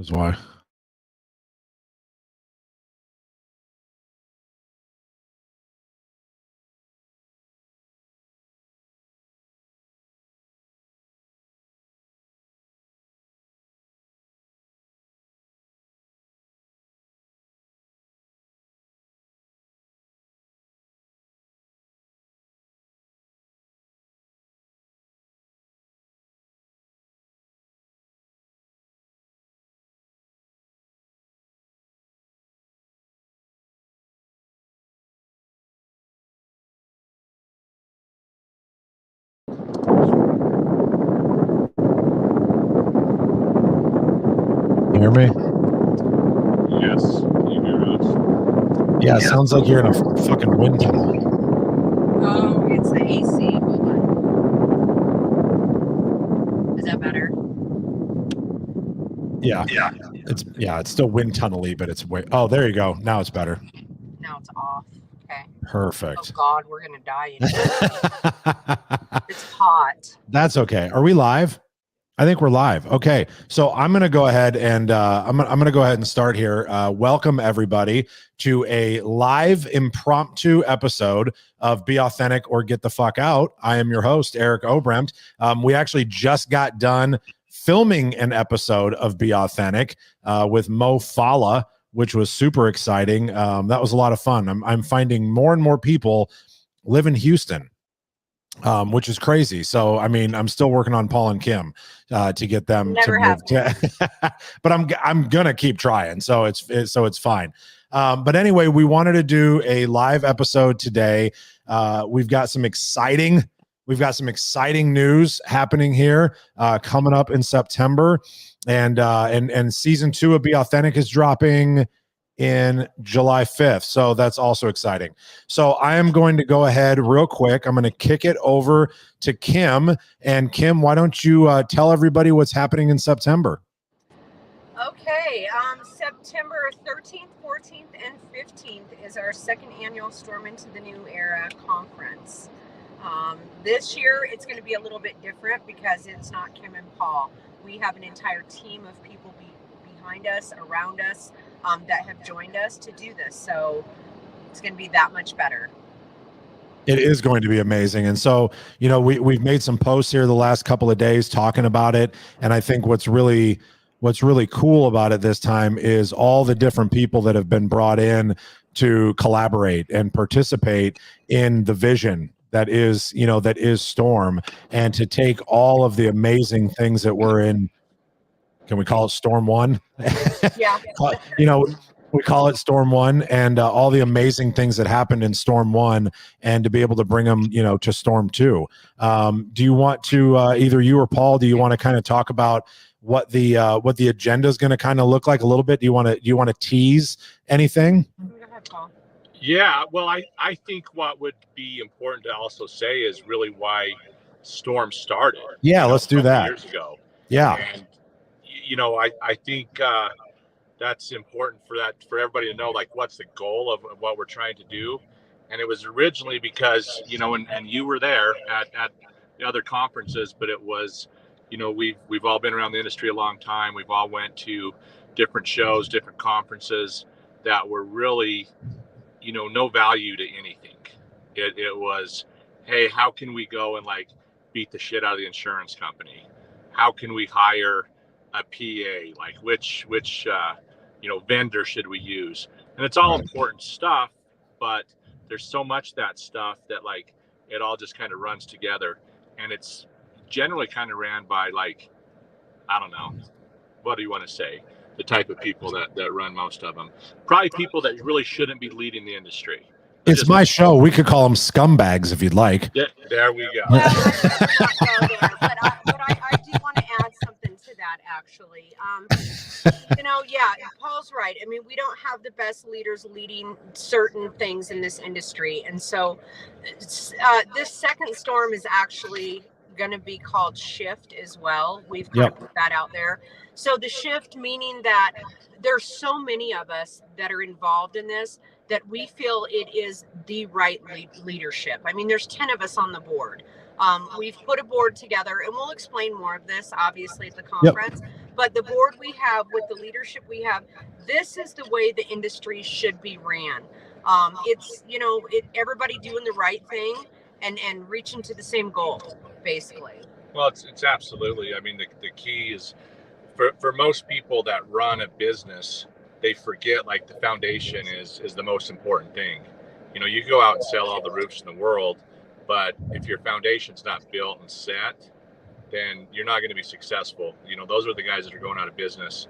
is why. You hear me? Yes. Can you hear us? Yeah, it sounds like you're in a fucking wind tunnel. Oh, it's the AC. Hold on. Is that better? Yeah. It's still wind tunnel-y, but it's way. Oh, there you go. Now it's better. Now it's off. Okay. Perfect. Oh God, we're gonna die in here. It's hot. That's okay. Are we live? I think we're live. Okay, so I'm going to go ahead and I'm going to go ahead and start here. Welcome everybody to a live impromptu episode of Be Authentic or Get the Fuck Out. I am your host, Eric Obremt. We actually just got done filming an episode of Be Authentic with Mo Fala, which was super exciting. That was a lot of fun. I'm finding more and more people live in Houston. Which is crazy. So, I mean, I'm still working on Paul and Kim to get them Never to move to, but I'm gonna keep trying. So it's fine. But anyway, we wanted to do a live episode today. We've got some exciting news happening here coming up in September, and season 2 of Be Authentic is dropping in July 5th. So that's also exciting. So I am going to go ahead real quick. I'm going to kick it over to Kim. And Kim, why don't you tell everybody what's happening in September? Okay. September 13th, 14th, and 15th is our second annual Storm into the New Era conference. This year it's going to be a little bit different because it's not Kim and Paul. We have an entire team of people behind us, around us, that have joined us to do this. So it's going to be that much better. It is going to be amazing. And so, you know, we've made some posts here the last couple of days talking about it. And I think what's really cool about it this time is all the different people that have been brought in to collaborate and participate in the vision that is Storm, and to take all of the amazing things that were in, can we call it Storm 1? Yeah. We call it Storm 1, and all the amazing things that happened in Storm 1, and to be able to bring them, to Storm 2. Do you want to, either you or Paul, do you want to kind of talk about what the agenda is going to kind of look like a little bit? Do you want to tease anything? Go ahead, Paul. Yeah, well, I think what would be important to also say is really why Storm started. Yeah, let's do that. Years ago. Yeah. And, I think that's important for everybody to know, like, what's the goal of what we're trying to do. And it was originally because, and you were there at the other conferences, but it was, we've all been around the industry a long time. We've all went to different shows, different conferences that were really, no value to anything. It was, hey, how can we go and like beat the shit out of the insurance company? How can we hire a PA? Like which vendor should we use? And it's all important stuff, but there's so much that stuff that like it all just kind of runs together, and it's generally kind of ran by, like, I don't know, what do you want to say? The type of people that run most of them. Probably people that really shouldn't be leading the industry. It's my show. We could call them scumbags if you'd like. Yeah, there we go. Well, I not go there, but I do want to add something to that, actually. Paul's right. I mean, we don't have the best leaders leading certain things in this industry. And so this second storm is actually going to be called Shift as well. We've kind of put that out there. So the Shift, meaning that there's so many of us that are involved in this that we feel it is the right leadership. I mean, there's 10 of us on the board. We've put a board together, and we'll explain more of this, obviously, at the conference. but the board we have with the leadership we have, this is the way the industry should be ran. It's, everybody doing the right thing and reaching to the same goal, basically. Well, it's absolutely. I mean, the key is for most people that run a business, they forget like the foundation is the most important thing. You go out and sell all the roofs in the world, but if your foundation's not built and set, then you're not going to be successful. Those are the guys that are going out of business,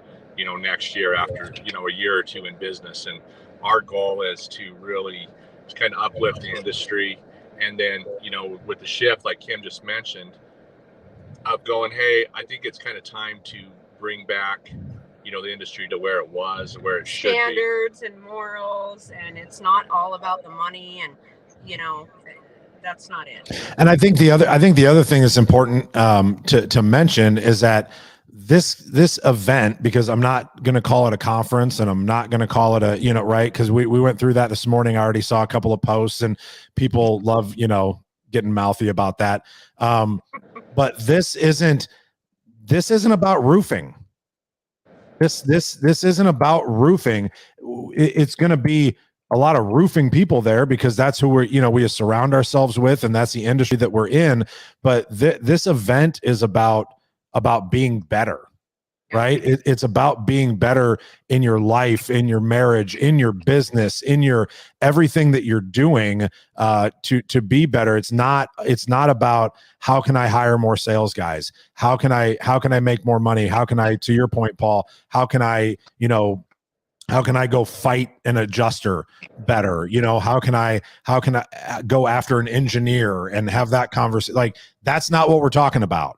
next year after, a year or two in business. And our goal is to really kind of uplift the industry. And then, with the shift, like Kim just mentioned, of going, hey, I think it's kind of time to bring back, the industry to where it was, where it should be. Standards and morals, and it's not all about the money, and that's not it. And I think the other thing that's important to mention is that this event, because I'm not going to call it a conference and I'm not going to call it a, right. Cause we went through that this morning. I already saw a couple of posts and people love, getting mouthy about that. But this isn't about roofing. This isn't about roofing. It's going to be a lot of roofing people there because that's who we surround ourselves with, and that's the industry that we're in. But this event is about being better, right? It's about being better in your life, in your marriage, in your business, in your everything that you're doing to be better. It's not about how can I hire more sales guys? How can I make more money? How can I, to your point, Paul, how can I go fight an adjuster better? How can I go after an engineer and have that conversation? Like, that's not what we're talking about.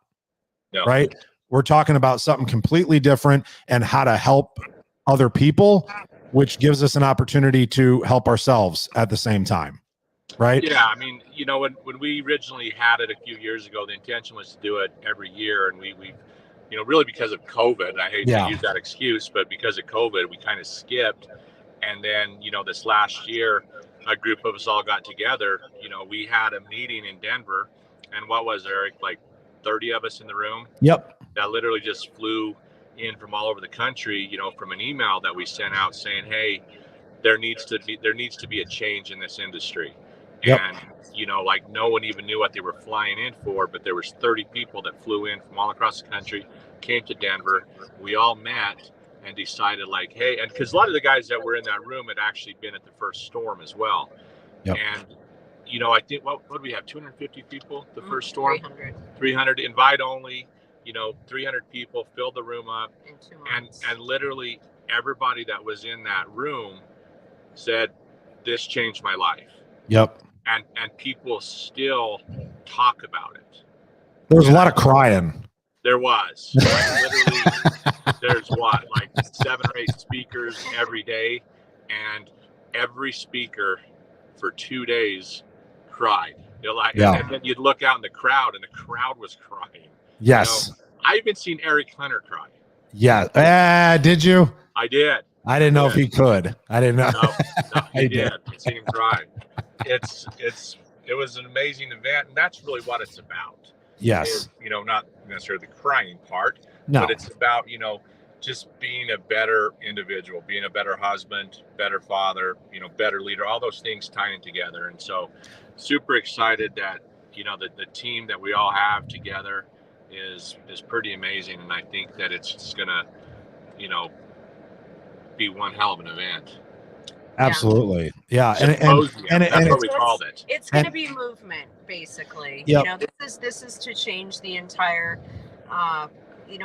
No. Right? We're talking about something completely different and how to help other people, which gives us an opportunity to help ourselves at the same time. Right? Yeah. I mean, when we originally had it a few years ago, the intention was to do it every year. And we really because of COVID, I hate to use that excuse, but because of COVID, we kind of skipped. And then, this last year, a group of us all got together. We had a meeting in Denver, and what was there, Eric, like 30 of us in the room? Yep. That literally just flew in from all over the country, from an email that we sent out saying, hey, there needs to be a change in this industry. Yep. And, like no one even knew what they were flying in for, but there was 30 people that flew in from all across the country, came to Denver. We all met and decided like, hey, and because a lot of the guys that were in that room had actually been at the first storm as well. Yep. And, I think, what do we have? 250 people, the first storm? 300 invite only, 300 people filled the room up. In 2 months. And literally everybody that was in that room said, this changed my life. Yep. And people still talk about it. There was a lot of crying. There was. Literally, there's like 7 or 8 speakers every day, and every speaker for 2 days cried. And then you'd look out in the crowd, and the crowd was crying. Yes. I even seen Eric Hunter cry. Yeah. Did you? I did. I didn't know if he could. I didn't know. No, he did. I seen him cry. It was an amazing event, and that's really what it's about. Yes. Is, not necessarily the crying part, no. But it's about, just being a better individual, being a better husband, better father, better leader, all those things tying together. And so super excited that, the team that we all have together is pretty amazing. And I think that it's just going to, be one hell of an event. Absolutely. Yeah. And that's what we called it. It's going to be movement, basically. Yep. This is to change the entire,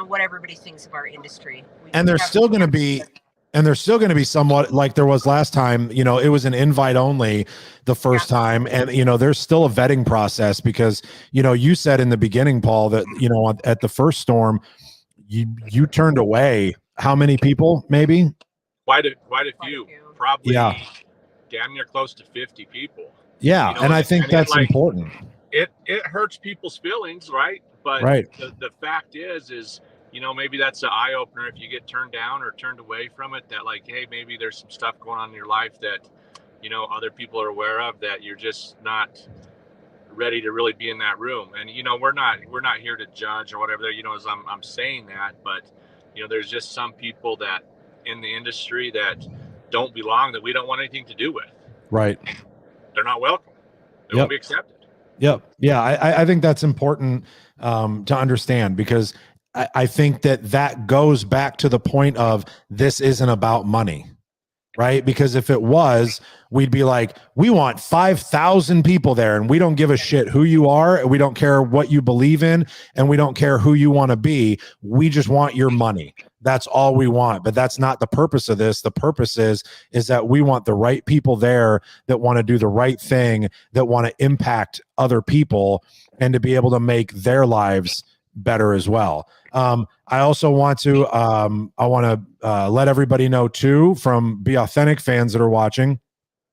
what everybody thinks of our industry. And there's still going to be somewhat like there was last time, it was an invite only the first time. And, there's still a vetting process because, you said in the beginning, Paul, that, at the first storm, you turned away how many people maybe? Quite a few. Probably damn near close to 50 people. Yeah. And I think that's important. It hurts people's feelings, right? But the fact is, maybe that's an eye opener if you get turned down or turned away from it, that like, hey, maybe there's some stuff going on in your life that, other people are aware of, that you're just not ready to really be in that room. And, we're not here to judge or whatever, as I'm saying that, but there's just some people that in the industry that don't belong, that we don't want anything to do with. Right. They're not welcome. They won't be accepted. Yep. Yeah. I think that's important to understand, because I think that goes back to the point of this isn't about money, right? Because if it was, we'd be like, we want 5,000 people there and we don't give a shit who you are. We don't care what you believe in, and we don't care who you want to be. We just want your money. That's all we want. But that's not the purpose of this. The purpose is that we want the right people there that want to do the right thing, that want to impact other people and to be able to make their lives better as well. I also want to let everybody know too, from Be Authentic fans that are watching,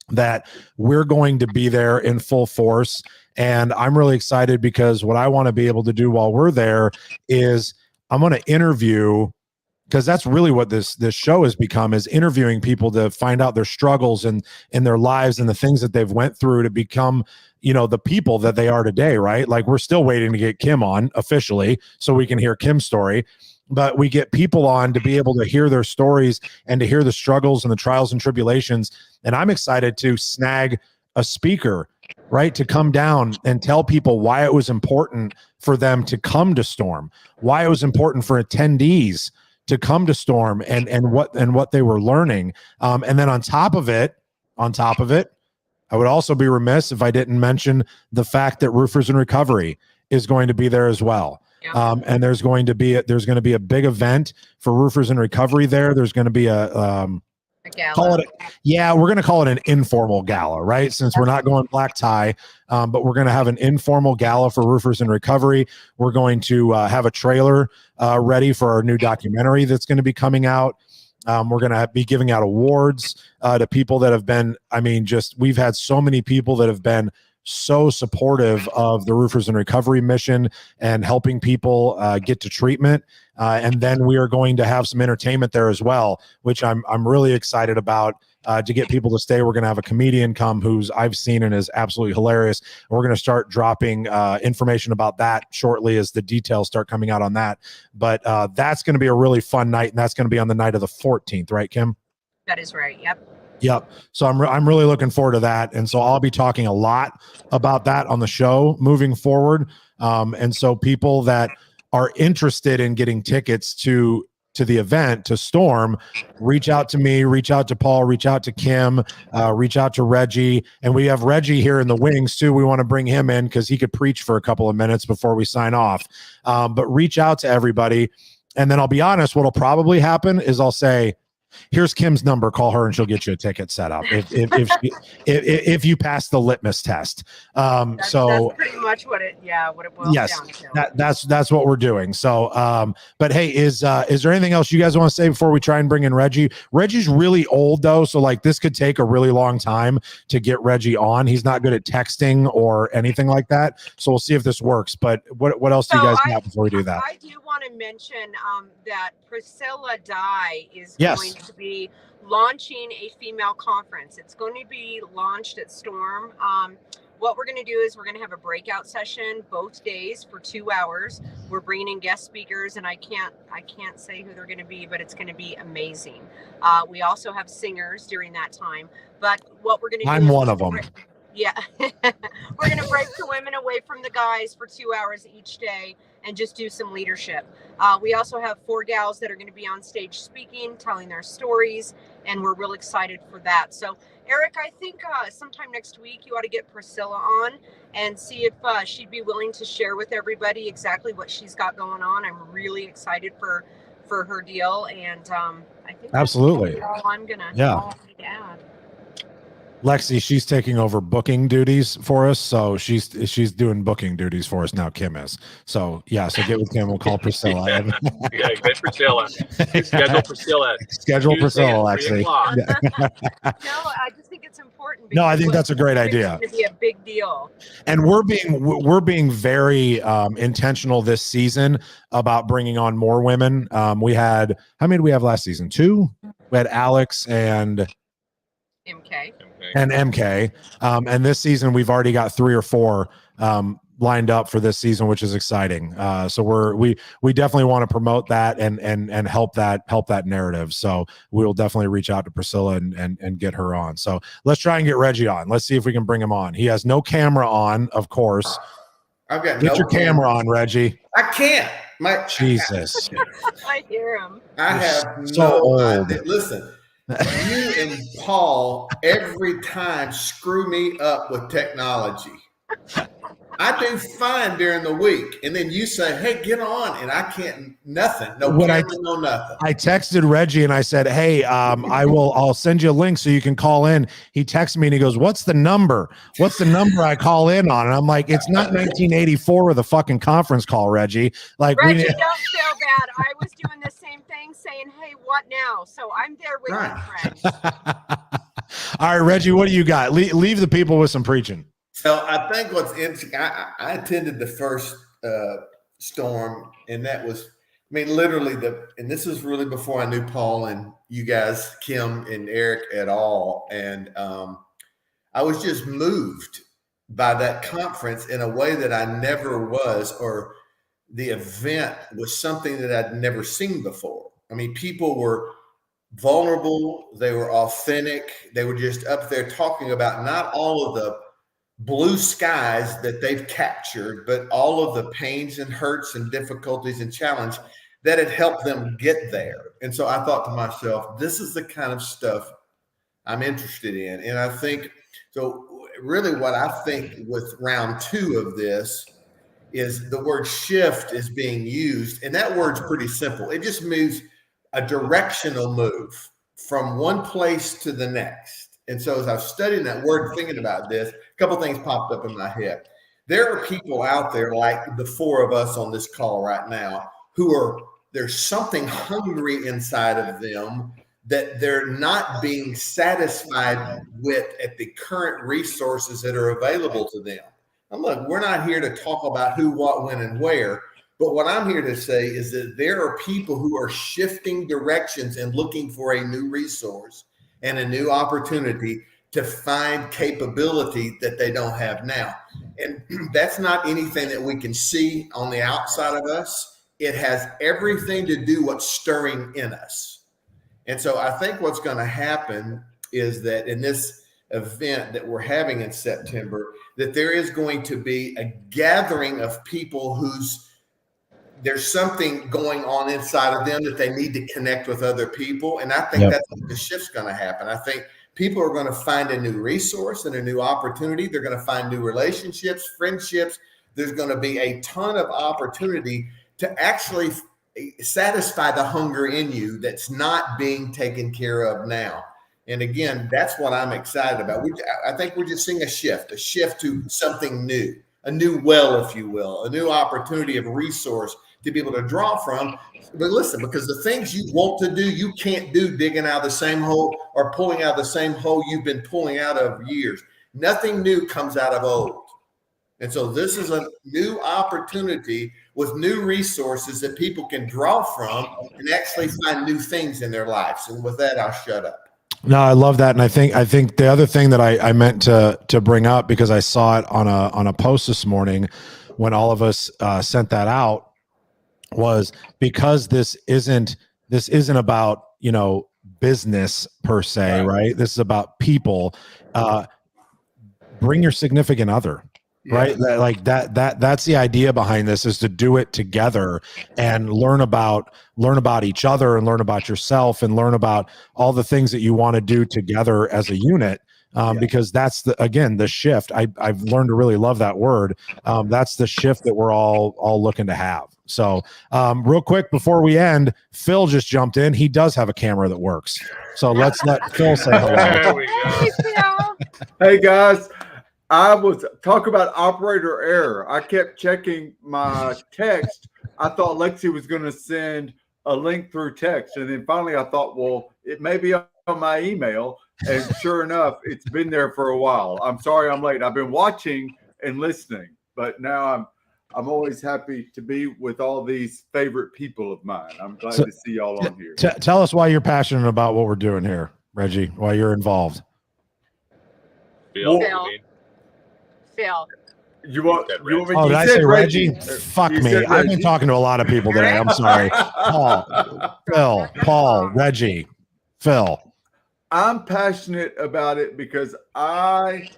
that we're going to be there in full force. And I'm really excited, because what I want to be able to do while we're there is I'm going to interview, because that's really what this show has become, is interviewing people to find out their struggles and in their lives and the things that they've went through to become, the people that they are today, right? Like, we're still waiting to get Kim on officially so we can hear Kim's story, but we get people on to be able to hear their stories and to hear the struggles and the trials and tribulations. And I'm excited to snag a speaker, right, to come down and tell people why it was important for them to come to Storm, why it was important for attendees to come to Storm, and what they were learning. And then on top of it, I would also be remiss if I didn't mention the fact that Roofers in Recovery is going to be there as well. Yeah. And there's going to be a big event for Roofers in Recovery there. There's going to be a gala. We're going to call it an informal gala, right? Since we're not going black tie, but we're going to have an informal gala for Roofers in Recovery. We're going to have a trailer ready for our new documentary that's going to be coming out. We're going to be giving out awards to people that have been, we've had so many people that have been so supportive of the Roofers in Recovery mission and helping people get to treatment. And then we are going to have some entertainment there as well, which I'm really excited about, to get people to stay. We're going to have a comedian come who's I've seen and is absolutely hilarious. We're going to start dropping information about that shortly as the details start coming out on that. But that's going to be a really fun night, and that's going to be on the night of the 14th, right, Kim? That is right. Yep. So I'm really looking forward to that. And so I'll be talking a lot about that on the show moving forward. And so people that are interested in getting tickets to the event, to Storm, reach out to me, reach out to Paul, reach out to Kim, reach out to Reggie. And we have Reggie here in the wings too. We want to bring him in because he could preach for a couple of minutes before we sign off. But reach out to everybody. And then I'll be honest, what'll probably happen is I'll say, here's Kim's number, call her and she'll get you a ticket set up if you pass the litmus test. That's pretty much what it boils down to. That's what we're doing. So, but hey, is there anything else you guys want to say before we try and bring in Reggie? Reggie's really old though. So like this could take a really long time to get Reggie on. He's not good at texting or anything like that. So we'll see if this works, but what else do you guys have before we do that? I do want to mention that Priscilla Dye is going to be launching a female conference. It's going to be launched at Storm. What we're going to do is we're going to have a breakout session both days for 2 hours. We're bringing in guest speakers, and I can't say who they're going to be, but it's going to be amazing. We also have singers during that time. But what we're going to do I'm one of them. Yeah. We're going to break the women away from the guys for 2 hours each day and just do some leadership. We also have 4 gals that are going to be on stage speaking, telling their stories, and we're real excited for that. So, Eric, I think sometime next week you ought to get Priscilla on and see if she'd be willing to share with everybody exactly what she's got going on. I'm really excited for her deal, and I think absolutely that's all I'm going to add. Lexi, she's taking over booking duties for us. So she's doing booking duties for us now. Kim is. So yeah. So get with Kim. We'll call Priscilla. Get Priscilla. Schedule Priscilla. Schedule Priscilla, Lexi. No, I just think it's important. No, I think that's a great idea. It's going to be a big deal. And we're being very intentional this season about bringing on more women. We had, how many did we have last season? 2. We had Alex and MK. And this season we've already got 3 or 4 lined up for this season, which is exciting. So we definitely want to promote that and help that narrative. So we will definitely reach out to Priscilla and get her on. So let's try and get Reggie on. Let's see if we can bring him on. He has no camera on, of course. I've got Get your camera on, Reggie. I can't. Jesus. I hear him. I have so no old. idea. Listen, you and Paul every time screw me up with technology. I do fine during the week, and then you say, "Hey, get on," and I can't. Nothing. No camera, no nothing. I texted Reggie and I said, "Hey, I'll send you a link so you can call in." He texted me and he goes, "What's the number? What's the number I call in on?" And I'm like, "It's not 1984 with a fucking conference call, Reggie." Like, Reggie, don't feel bad. I was doing the same thing, saying, "Hey, what now?" So I'm there with you, friends. All right, Reggie, what do you got? Leave the people with some preaching. So I think what's interesting, I attended the first storm, and that was, I mean, literally and this was really before I knew Paul and you guys, Kim and Eric at all. And I was just moved by that conference in a way that I never was, or the event was something that I'd never seen before. I mean, people were vulnerable. They were authentic. They were just up there talking about not all of the blue skies that they've captured, but all of the pains and hurts and difficulties and challenge that had helped them get there. And so I thought to myself, this is the kind of stuff I'm interested in. And I think, so really what I think with round 2 of this is the word shift is being used. And that word's pretty simple. It just means a directional move from one place to the next. And so as I was studying that word, thinking about this, a couple things popped up in my head. There are people out there like the 4 of us on this call right now there's something hungry inside of them that they're not being satisfied with at the current resources that are available to them. And look, we're not here to talk about who, what, when, and where. But what I'm here to say is that there are people who are shifting directions and looking for a new resource and a new opportunity to find capability that they don't have now. And that's not anything that we can see on the outside of us. It has everything to do what's stirring in us. And so I think what's going to happen is that in this event that we're having in September, that there is going to be a gathering of people there's something going on inside of them that they need to connect with other people. And I think that's when the shift's going to happen. I think people are going to find a new resource and a new opportunity. They're going to find new relationships, friendships. There's going to be a ton of opportunity to actually satisfy the hunger in you that's not being taken care of now. And again, that's what I'm excited about. I think we're just seeing a shift to something new, a new well, if you will, a new opportunity of resource to be able to draw from. But listen, because the things you want to do, you can't do digging out of the same hole or pulling out of the same hole you've been pulling out of years. Nothing new comes out of old. And so this is a new opportunity with new resources that people can draw from and actually find new things in their lives. And with that, I'll shut up. No, I love that. And I think the other thing that I meant to bring up, because I saw it on a post this morning when all of us sent that out, was because this isn't about, business per se, right? This is about people. Bring your significant other. Right. That's the idea behind this, is to do it together and learn about each other and learn about yourself and learn about all the things that you want to do together as a unit. Because that's the shift. I've learned to really love that word. That's the shift that we're all looking to have. So real quick before we end, Phil just jumped in. He does have a camera that works. So let's let Phil say hello. There we go. Hey, Phil. Hey guys, I was talking about operator error. I kept checking my text. I thought Lexi was going to send a link through text. And then finally I thought, well, it may be on my email. And sure enough, it's been there for a while. I'm sorry I'm late. I've been watching and listening, but now I'm always happy to be with all these favorite people of mine. I'm glad to see y'all on here. Tell us why you're passionate about what we're doing here, Reggie, why you're involved. Phil. Phil. You want said you want me? Oh, you did I said say Reggie? Uh, Fuck you me. said I've been Reggie. talking to a lot of people today. I'm sorry. Phil, Paul, Reggie, Phil. I'm passionate about it because I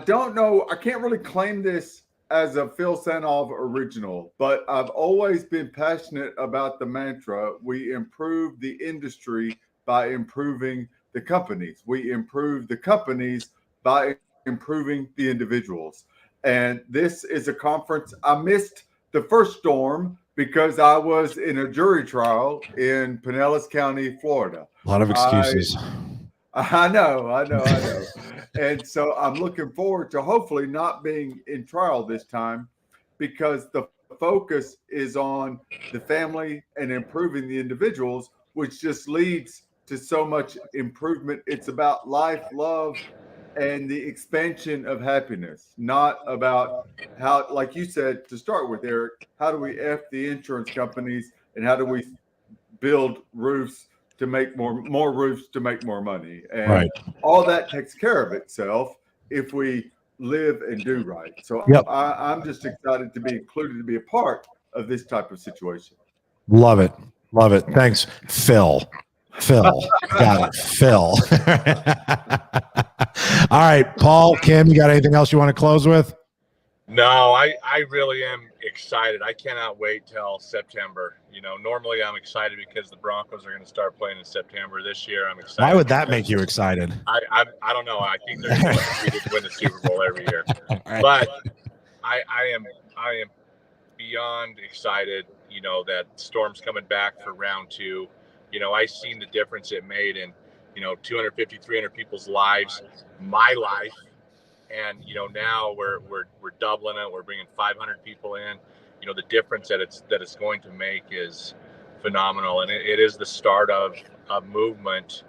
don't know, I can't really claim this as a Phil Sanov original, but I've always been passionate about the mantra, we improve the industry by improving the companies. We improve the companies by improving the individuals. And this is a conference. I missed the first storm because I was in a jury trial in Pinellas County, Florida. A lot of excuses. I know. And so I'm looking forward to hopefully not being in trial this time because the focus is on the family and improving the individuals, which just leads to so much improvement. It's about life, love, and the expansion of happiness, not about how, like you said to start with, Eric, how do we F the insurance companies and how do we build roofs to make more roofs to make more money, and Right. all that takes care of itself if we live and do right. So Yep. I'm just excited to be included, to be a part of this type of situation. Love it. Love it. Thanks, Phil. Got it. Phil. All right, Paul, Kim, you got anything else you want to close with? No, I really am excited. I cannot wait till September. You know, normally I'm excited because the Broncos are going to start playing in September. This year, I'm excited. Why would that make you excited? I don't know. I think they're going to win the Super Bowl every year. Right. But I am beyond excited. You know that Storm's coming back for round 2. You know, I seen the difference it made in 250, 300 people's lives, my life. And now we're doubling it. We're bringing 500 people in. You know, the difference that it's going to make is phenomenal, and it is the start of a movement.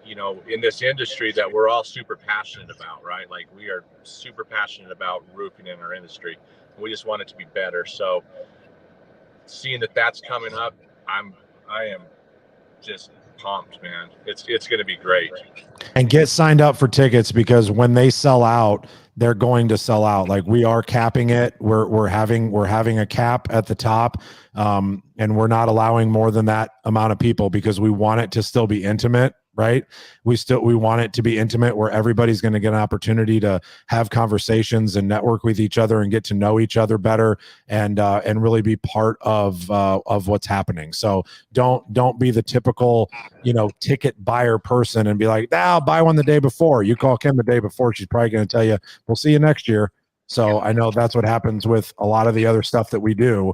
In this industry that we're all super passionate about, right? Like we are super passionate about roofing in our industry. We just want it to be better. So seeing that that's coming up, I am just pumped, man. It's going to be great. And get signed up for tickets because when they sell out, they're going to sell out. Like we are capping it. We're having a cap at the top, and we're not allowing more than that amount of people because we want it to still be intimate. Right. We want it to be intimate where everybody's going to get an opportunity to have conversations and network with each other and get to know each other better and really be part of what's happening. So don't be the typical, ticket buyer person and be like, I'll buy one the day before. You call Kim the day before, she's probably going to tell you, we'll see you next year. So I know that's what happens with a lot of the other stuff that we do.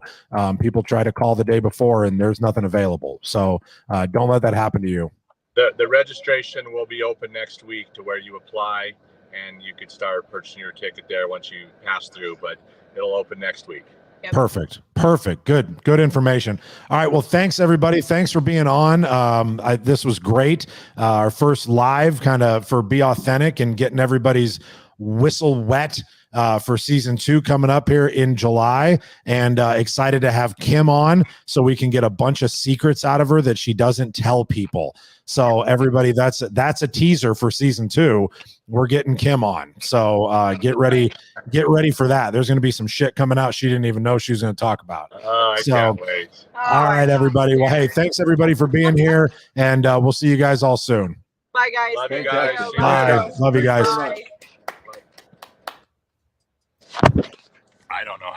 People try to call the day before and there's nothing available. So don't let that happen to you. The registration will be open next week to where you apply and you could start purchasing your ticket there once you pass through, but it'll open next week. Yep. Perfect. Good information. All right. Well, thanks everybody. Thanks for being on. This was great. Our first live kind of for Be Authentic and getting everybody's whistle wet for season 2 coming up here in July, and excited to have Kim on so we can get a bunch of secrets out of her that she doesn't tell people. So everybody, that's a teaser for season 2. We're getting Kim on. So get ready for that. There's going to be some shit coming out she didn't even know she was going to talk about. I can't wait. All right, everybody. Well, hey, thanks everybody for being here, and we'll see you guys all soon. Bye, guys. Love you Thank guys. you. Bye. Love you guys. Bye. I don't know